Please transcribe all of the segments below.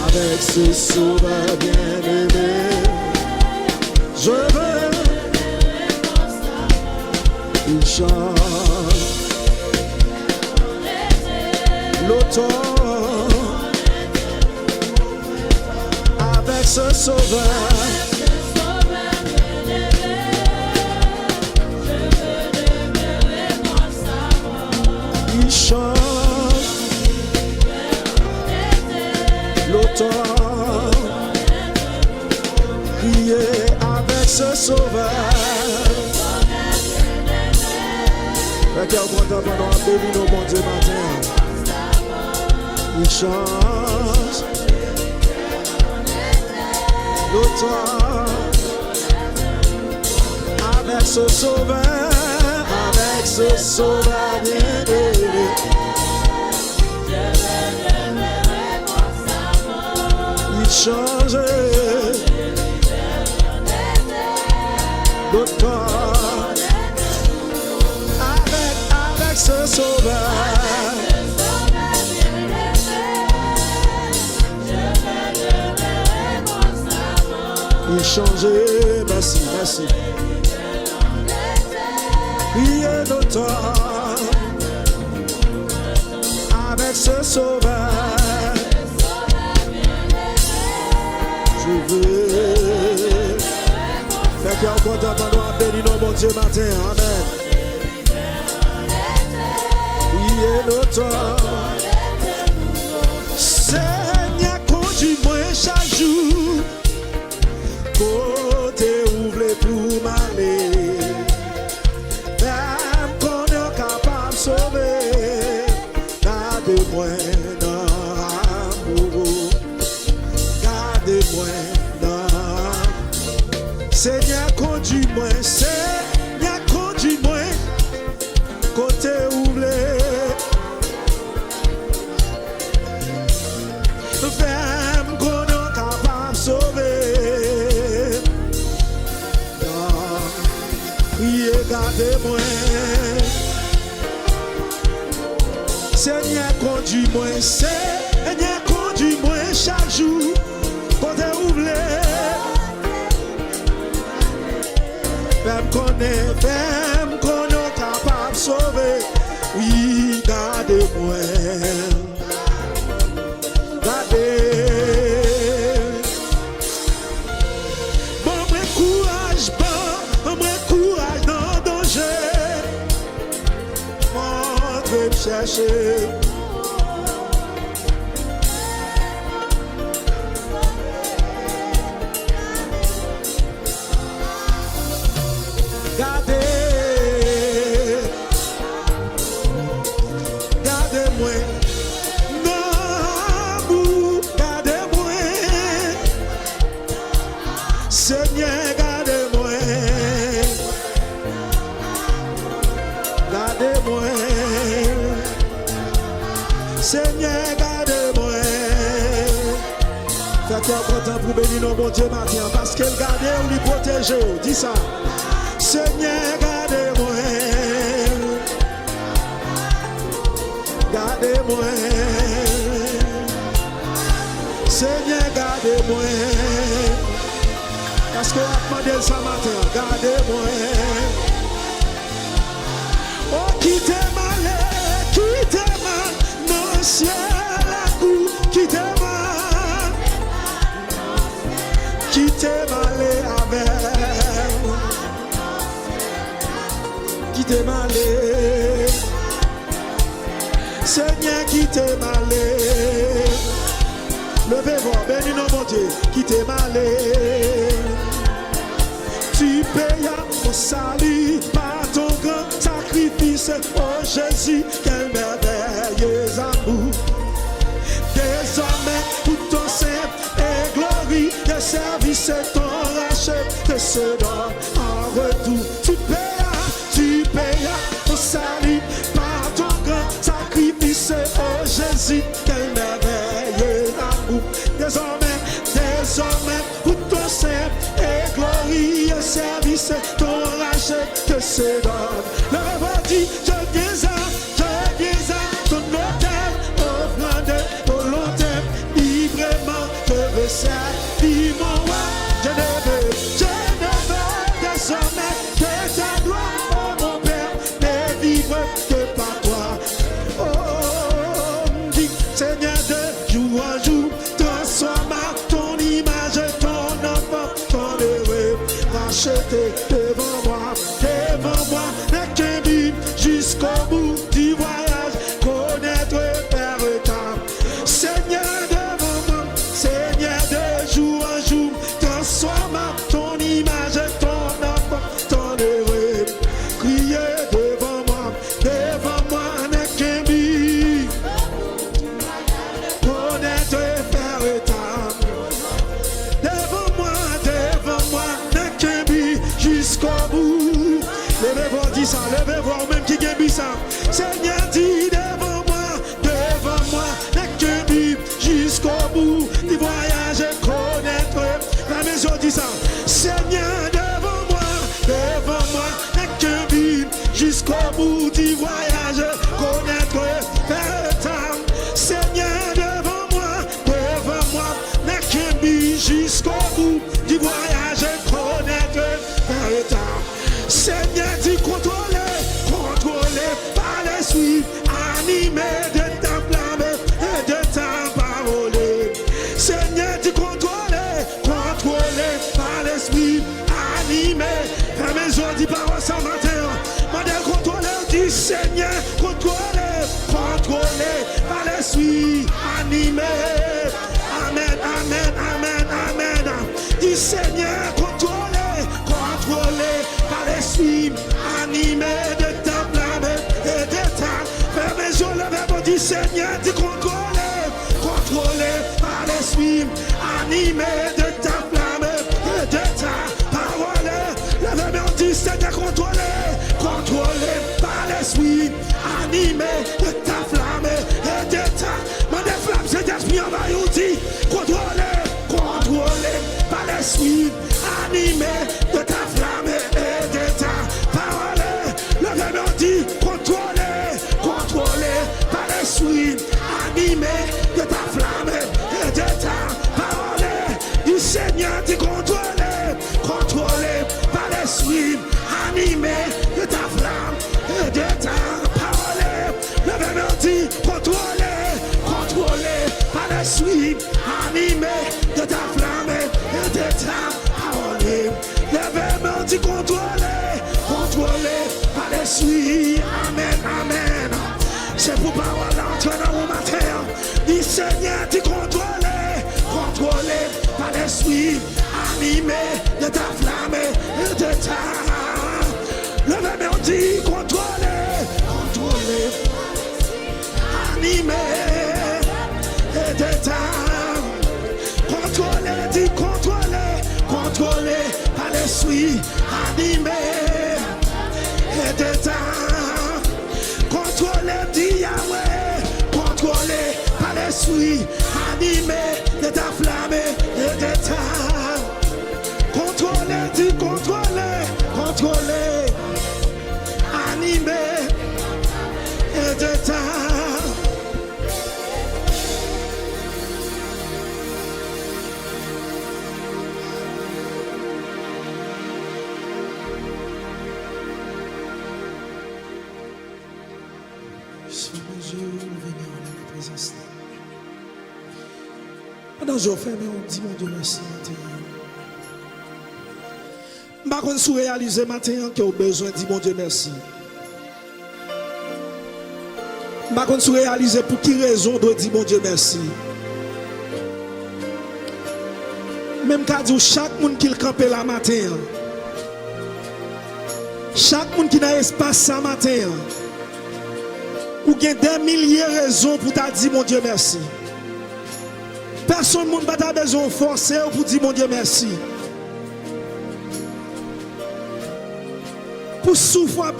avec ce sauveur bien-aimé, je veux. Il chante l'automne avec ce sauveur. Il chante l'automne, crier avec ce sauveur. Fait qu'il y a un content pendant un béni nos bon Dieu matin. Il chante l'automne avec ce sauveur bien-aimé. Il change l'automne avec ce sauveur. Il change, merci. Priez l'automne avec ce sauveur. Je veux faire qu'il y a encore temps pendant un béni non bon Dieu matin. Amen. Priez l'automne. Seigneur, conduis-moi chaque jour. Côté ouvre pour m'aller. Même qu'on est capable de sauver. Gardez-moi dans l'amour. Gardez-moi dans. Seigneur, conduis-moi. Seigneur, conduis-moi. Côté ouvre. Même qu'on est capable de sauver. Gardez-moi, Seigneur, conduis-moi, Seigneur, conduis-moi chaque jour, côté oublié. Même qu'on est capable de sauver, oui, gardez-moi, gardez. Bon, courage, dans danger, montre me chercher. Gardez-moi, non, gardez-moi, Seigneur, gardez-moi. Gardez-moi, Seigneur, gardez-moi. Fait qu'il y a un content pour bénir nos bon Dieu matin, parce qu'elle garde ou lui protège. Dis ça. Seigneur, gardez-moi. Gardez-moi. Seigneur, gardez-moi. Parce que a demandé ça matin, gardez-moi. Oh, quittez-moi, non, ciel à coup, quittez-moi avec, quittez-moi, Seigneur, quittez-moi, levez-vous, bénis nos bon Dieu, quittez-moi, tu payes mon salut par ton grand sacrifice, oh Jésus, quel merveilleux amour. Désormais, tout ton sein et gloire, tes services et ton rachat te se donne en retour. Tu payes mon salut par ton grand sacrifice, oh Jésus, quel merveilleux amour. Désormais, pour ton sein et gloire, service, ton rachat te se donne. Le rêve dit, je viens à ton hôtel, offrande, devant moi, n'est qu'un but jusqu'au bout du voyage, connaître Père ta. Seigneur devant moi, Seigneur de jour en jour, transforme ton image, ton enfant, ton heureux. Crier devant moi n'est qu'un but, connaître Père ta. Devant moi n'est qu'un but jusqu'au bout. Levez-vous, dis ça, levez-vous, même qui gagne ça. Seigneur dit devant moi n'est qu'un but jusqu'au bout du voyage, connaître la maison, dit ça. Seigneur devant moi n'est qu'un but jusqu'au bout du voyage, connaître Père ta. Seigneur devant moi n'est qu'un but jusqu'au bout du voyage, connaître Père ta. Seigneur dit contrôler par l'esprit, animé de ta flamme et de ta parole. Seigneur dit contrôler par l'esprit, animé. La maison dit parole ça matin. Madame contrôler, dit Seigneur, contrôler par l'esprit, animé. Amen, amen, amen, amen. Dit Seigneur, contrôler par l'esprit, animé de ta flamme et de ta maison. Le dit Seigneur, dit contrôler par l'esprit, animé de ta flamme et de ta parole. Le verbe dit Seigneur, contrôler par l'esprit, animé de ta flamme et de ta. Ma flamme, c'est l'esprit en bas, il dit contrôler par l'esprit, animé de ta flamme et de ta parole. Le verbe dit contrôler par l'esprit, animé de ta flamme et de ta parole. Du Seigneur dit contrôler par l'esprit, animé de ta flamme et de ta parole. Le verbe dit contrôler par l'esprit, animé de ta flamme et de ta parole. Le verbe dit contrôler par l'esprit. Amen, amen. C'est pour parole entrer dans mon matin. Du Seigneur dit contrôler par l'esprit, animé de ta flamme et de ta. Le verbe dit contrôler, animé et de ta. Contrôler par l'esprit, animé et de ta. Contrôler, dit Yahweh, contrôler par l'esprit, animé de ta flamme et de ta. Contrôler, dit contrôler, animé et de ta. Pendant que je fais, on dit mon Dieu merci matin. Je ne sais pas réaliser matin que vous avez besoin de dire mon Dieu merci. Je ne sais pas réaliser pour qui raison de dire mon Dieu merci. Même quand dit chaque monde qui campe la matin, chaque monde qui a espace ça matin, ou il y a des milliers de raisons pour te dire mon Dieu merci. Personne n'a pas besoin de forcer pour dire mon Dieu merci. Pour souffrir,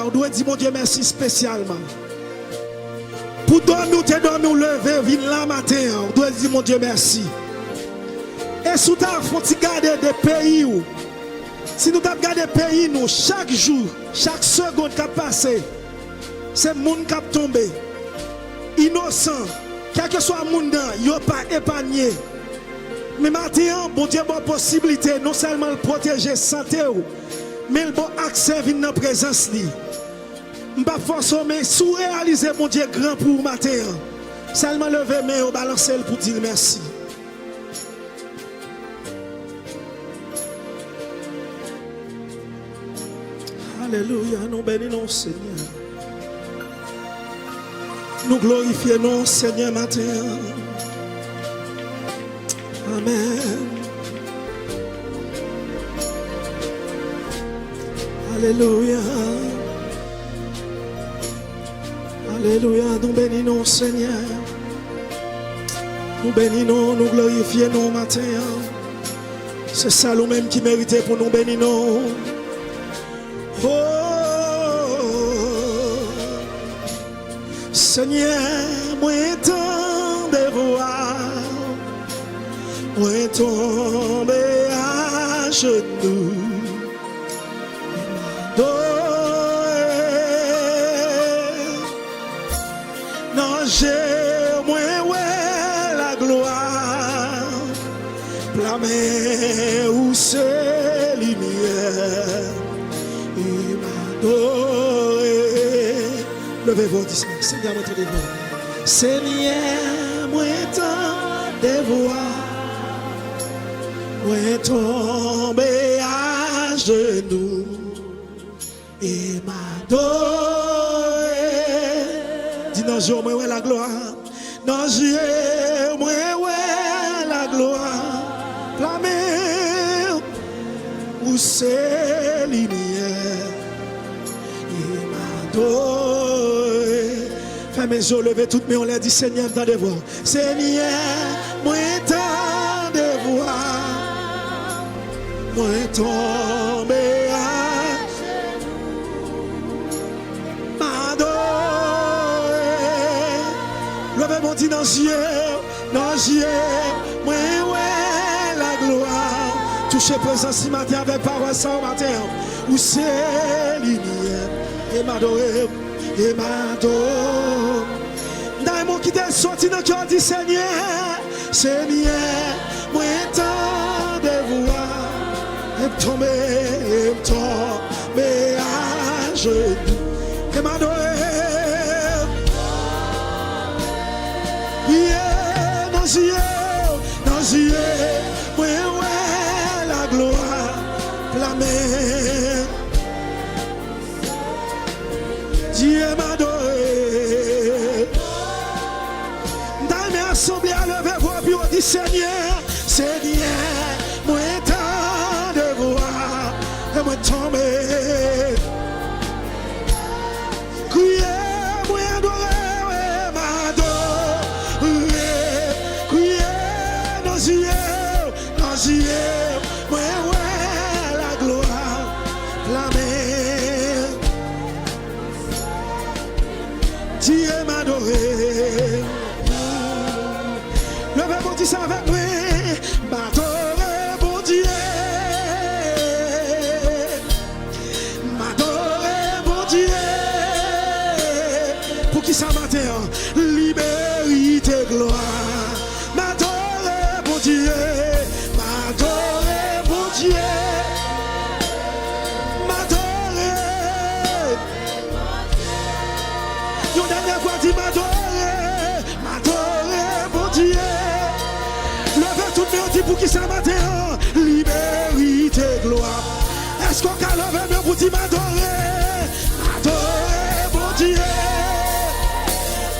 on doit dire mon Dieu merci spécialement. Pour dormir, nous lever, venir là matin, on doit dire mon Dieu merci. Et si tu as gardé des pays, si nous avons gardé des pays, nous, chaque jour, chaque seconde qui a passé, c'est le monde qui a tombé. Innocent, quel que soit le monde, il n'a pas épargné. Mais maintenant, bon Dieu a une possibilité, non seulement de protéger la santé, mais il a accès à la présence. Je ne vais pas forcer, mais si vous réalisez mon Dieu grand pour vous matin, seulement lever les mains et balancer pour dire merci. Alléluia, nous bénissons Seigneur. Nous glorifions Seigneur matin. Amen. Alléluia. Alléluia, nous bénissons Seigneur. Nous bénissons, nous glorifions matin. C'est ça nous-mêmes qui méritait pour nous bénir. Oh, Seigneur, moi tant de voir, moi tomber à genoux, non j'ai moi ouais la gloire, blâmer où c'est lumière. Levez-vous, dis Seigneur, moi de voir. Seigneur, moi tant de voir, moi tomber à genoux et m'adorer. Dis non, jour, moi la gloire. Non, jour, moi la gloire. La mer où c'est lumière. Fais mes yeux lever toutes mes on l'a dit Seigneur dans des voix. Seigneur, moi tant de voir, moi tomber à m'adorer. Levez mon dit dans les yeux, moi ouais la gloire. Touchez présence ce matin avec parole ça au matin. Où c'est lumière. Et m'adorer, et m'adorer. Dans mon qui t'est sorti dans le cœur du Seigneur, Seigneur, moi tant de voir, et tomber à genoux, et m'adorer. Yeah, dans les yeux, moi ouais la gloire, la mer. Dieu m'a donné. Dans mes assemblées, levez-vous puis on dit Seigneur, Seigneur, moi tant de voir, et moi tomber. Criez, moi adorer, m'adorer. Criez, nos yeux, moi ouais la gloire, la mer. Dieu m'a adoré. Levez mon Dieu avec moi. M'adorer mon Dieu. M'adorer mon Dieu. Pour qui ça matin? Liberté, gloire. M'adorer mon Dieu. M'adorer mon Dieu. M'adorer, mon Dieu. Levez tout le monde pour qui ça matin. Liberté, gloire. Est-ce qu'on peut lever le pour dire m'adorer? M'adorer, mon Dieu.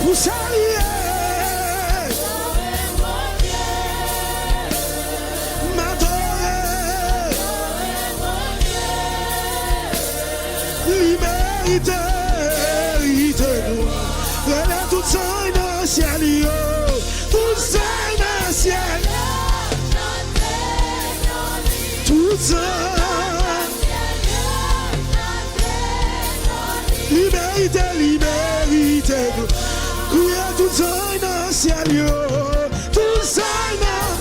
Pour saluer. M'adorer. Liberté. Relève tout ça dans le ciel, tout ça dans le ciel, tout ça. Liberté, liberté, criez tout ça dans le ciel, tout ça dans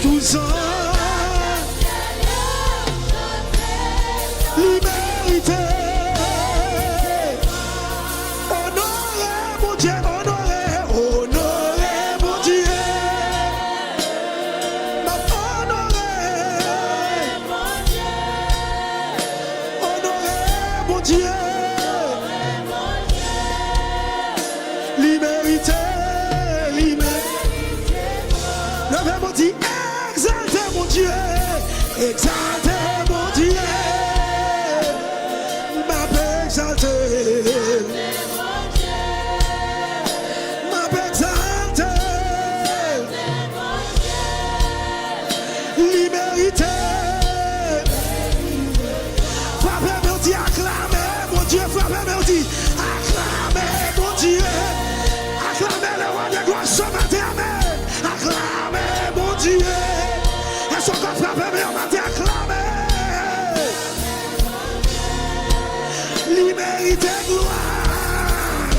tout ça. Liberté. Exaltez mon son corps frappé, mais on m'a dit acclamer. Il mérite gloire.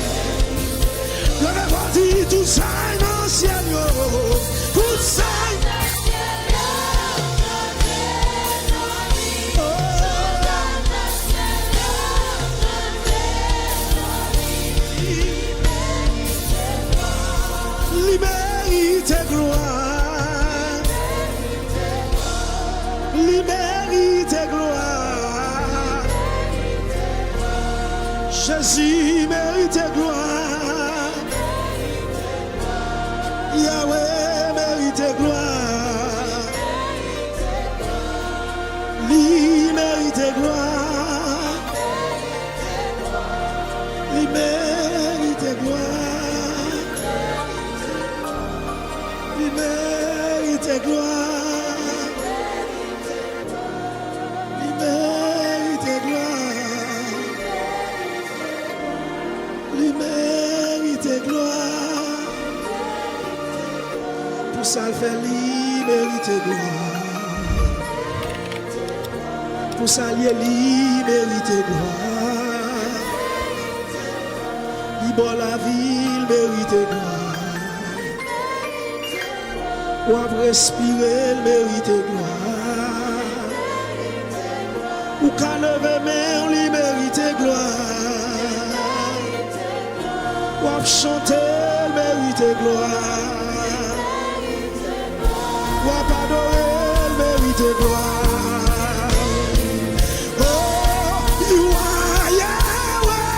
Je vais pas dire tout ça dans le ciel. Tout ça. Il mérite gloire. Il mérite gloire. Jésus mérite gloire. Yahweh mérite gloire. Il mérite gloire. Il mérite gloire. Il mérite gloire. Il mérite gloire. Il mérite gloire. Pour ça, le fait, il mérite gloire. Pour ça, il mérite gloire. Il boit la vie, il mérite gloire. Ou à respirer, il mérite gloire. Ou qu'à lever main, il mérite gloire. Ou à chanter, il mérite gloire. Ou à adorer, il mérite gloire. Oh, you are Yahweh.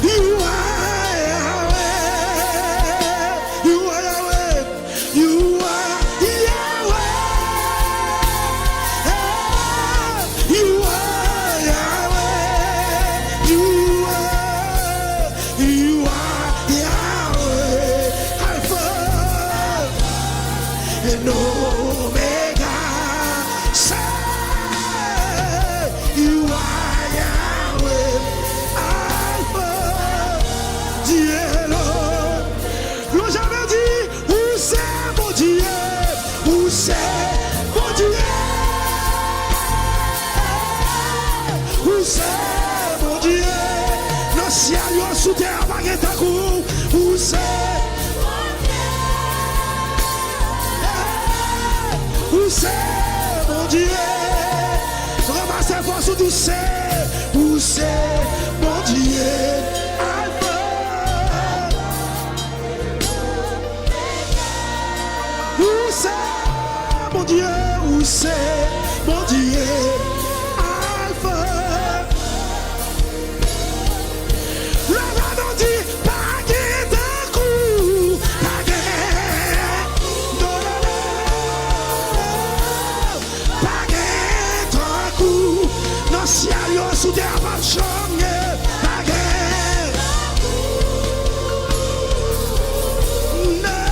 You are Yahweh. You are Yahweh. You are Yahweh. You are Yahweh. You are Yahweh. Alpha and Omega. Say you are Yahweh. Alpha. Dieu l'homme. L'on jamais dit où c'est mon Dieu. Où c'est mon Dieu. Où c'est mon Dieu. Le ciel yo sous terre baguette à coup. Où c'est où c'est mon Dieu. Ramassez force où tout c'est. Où c'est mon Dieu. Alpha. Où c'est mon Dieu. Où c'est mon Dieu. Alpha. Le rabbin dit, baguette à coup, baguette, non, non, non, baguette à coup, non, si alio sous terre, pas de chambre, baguette, non,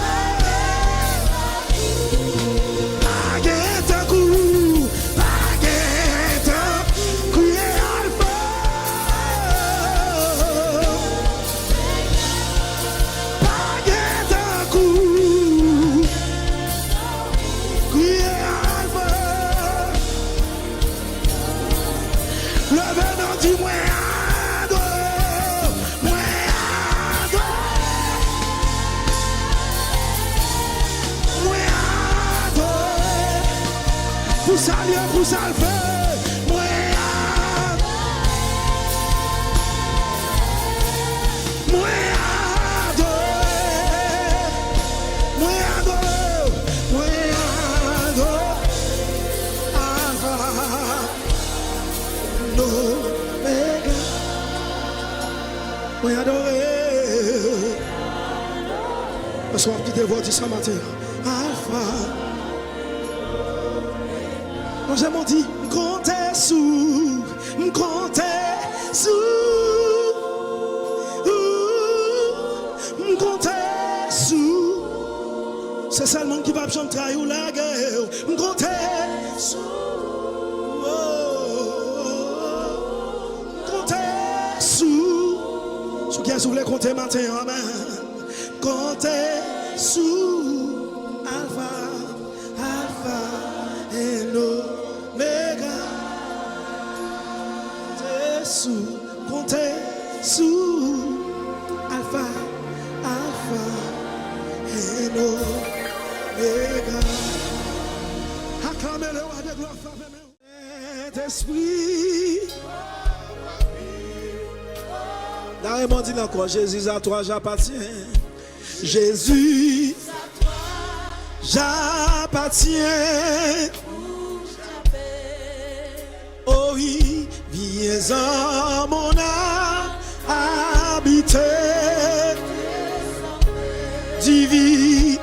baguette à coup, baguette, crier alpha. Baguette à coup, crier alpha. Le venant dit moi adore, moi adore, moi adore. Pour ça le fait, moi adore, moi adore, moi adore, moi adore. Alpha, l'Omega. Moi adore. Parce qu'on va quitter votre ce matin. Alpha. Moi j'ai mon dit, m'compter sous, m'compter sous, m'compter sous. C'est ça le monde qui va chanter ou la guerre. M'compter sous. Compter sous. Ceux qui voulaient compter matin, amen. Compter sous. Alpha. Acclamez-le roi de gloire, Saint-Esprit. Là, Raymond dit encore, Jésus à toi j'appartiens. Jésus, j'appartiens. Oh oui, viens en mon âme habiter. Divine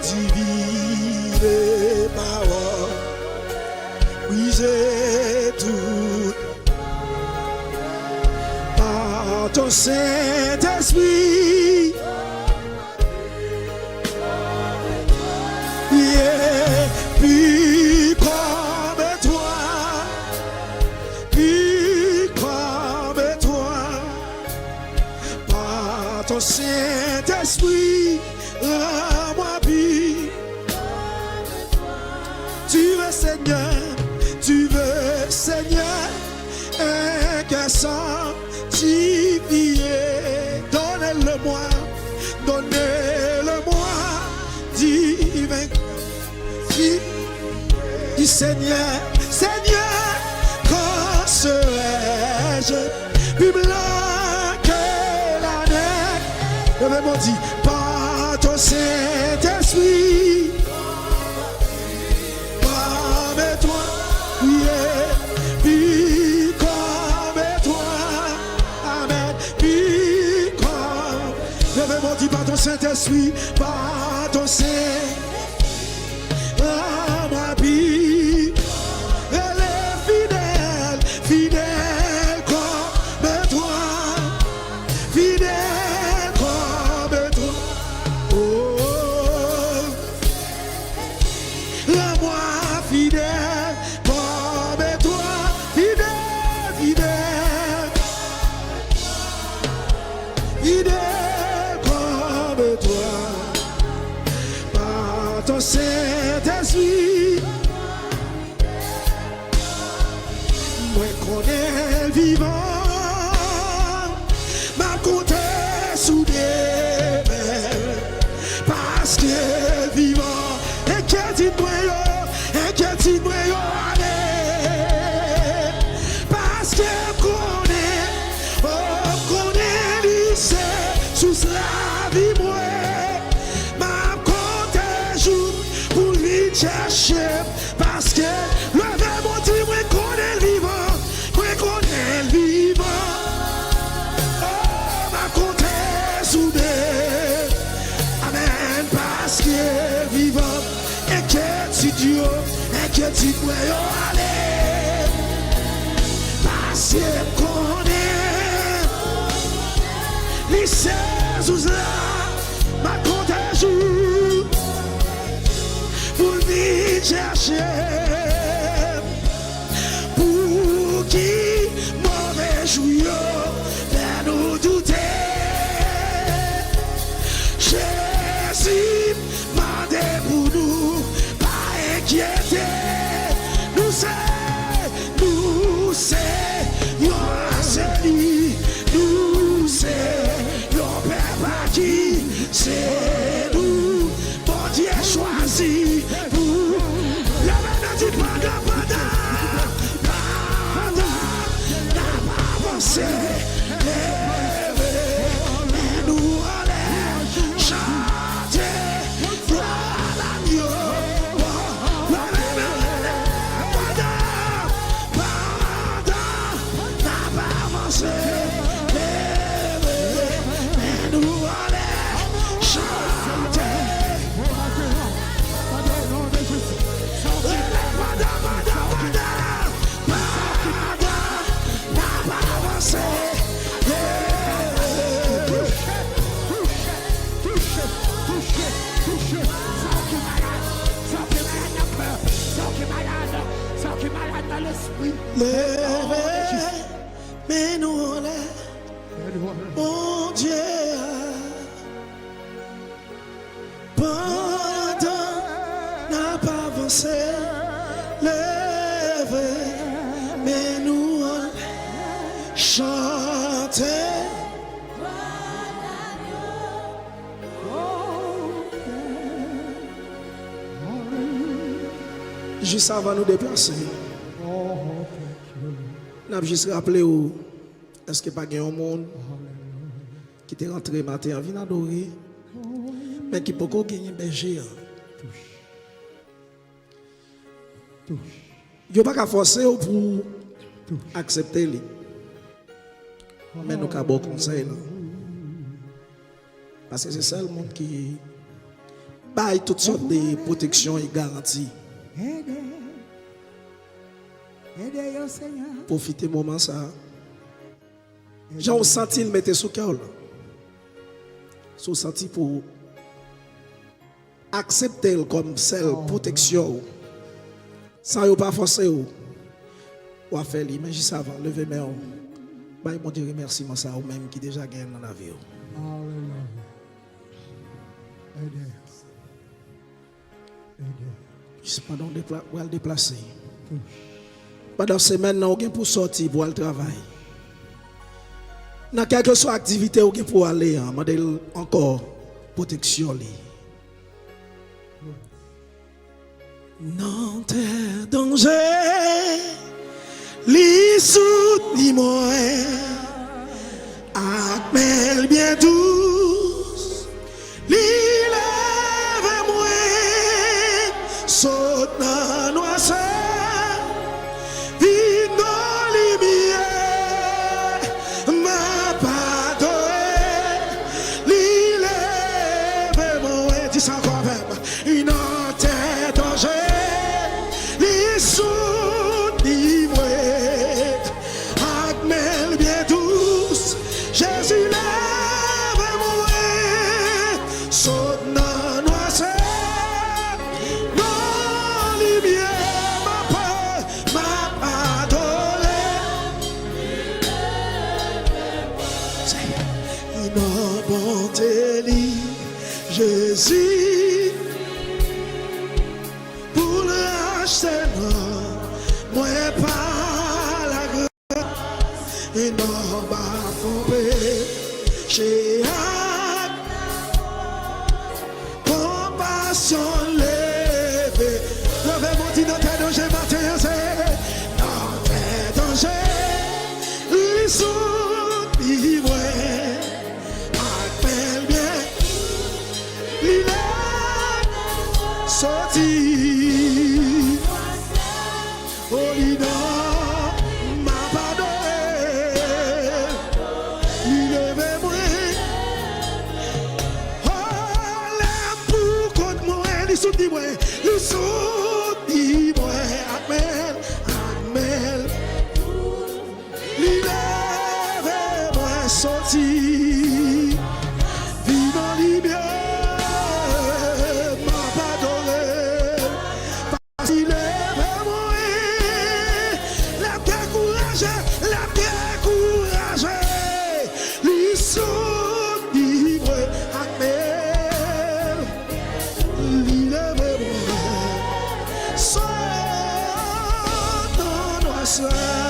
les paroles. Oui, j'ai tout. Par ton Saint-Esprit. Yeah, puis comme toi. Puis comme toi. Par ton Saint-Esprit. Rends-moi puis. Tu veux Seigneur. Tu veux, Seigneur, un cœur sanctifié. Donnez-le-moi, donnez-le-moi, divin. Dis Seigneur, Seigneur, quand serai-je plus blanc que la neige? Levez-moi, dit, par ton Saint-Esprit. Puis comme toi, Amen, puis comme, levez-moi, dis par ton Saint-Esprit, par ton Saint-Esprit, moi, puis, elle est fidèle, fidèle comme toi, fidèle comme toi, oh, rends-moi fidèle. Saint-Esprit, moi connais le vivant, ma compte soudé, parce que vivant, inquiète-moi, allez, parce que connaît lycée sous la vie, moi. Chercher parce que le verbe dit moi connais le vivant, moi connais le vivant. Oh, ma compte est soudée. Amen, parce que vivant, inquiète-toi, inquiète-toi, allez. Parce que connais les 16 là, ma compte est jour. Pour venir chercher, pour qui mauvais joueur vers nous douter. Jésus m'a dit pour nous, pas inquiéter. Nous c'est, c'est lui, nous c'est, yon père pas qui, c'est nous, bon Dieu choisi. Mais nous on est, mon Dieu, pendant n'a pas avancé, levé, mais nous on chanter. Juste avant de nous déplacer, nous avons juste rappelé où est-ce que pas un monde qui est rentré matin en vient adorer, mais qui peut pas gagner berger. Il n'y a pas qu'à forcer pour accepter lui. Mais nous avons bon conseil. Parce que c'est ça le monde qui baille toutes sortes de protections et garanties. Profitez moment ça. J'ai senti le mettre sous cœur. J'ai senti pour accepter comme celle protection. Sans ne pas forcer ou à faire les mais juste avant lever mes bah mon Dieu remerciement ça ou même qui déjà gagne dans la vie. Juste pendant le déplacer. Pendant semaine on gain pour sortir pour aller travail. Dans quelque soit activité ou pour aller modèle encore protection li. Non t'es danger, li soutni moi, appelle bien douce, li lève moi, saute dans noise, vite dans lumière, ma pardonne, li lève moi, dis ça encore même, non t'es danger. Jésus lève moi, saute dans noise, dans lumière, ma pardonne. Une bonté, Jésus, pour le racheter, moi pas la grâce, et non pas j'ai compassion levée. Levez mon dit dans tes dangers, matin, dans tes dangers, ils sont livrés. Appelle bien, il est sorti. Oh, il m'a pardonné. Dis-moi, le saut, dis-moi, Amen, Amen. Lève-moi, sorti, vivant libéré, m'a pardonné. Parce qu'il lève-moi, la découragée, le saut, dis-moi, Amen. Swear.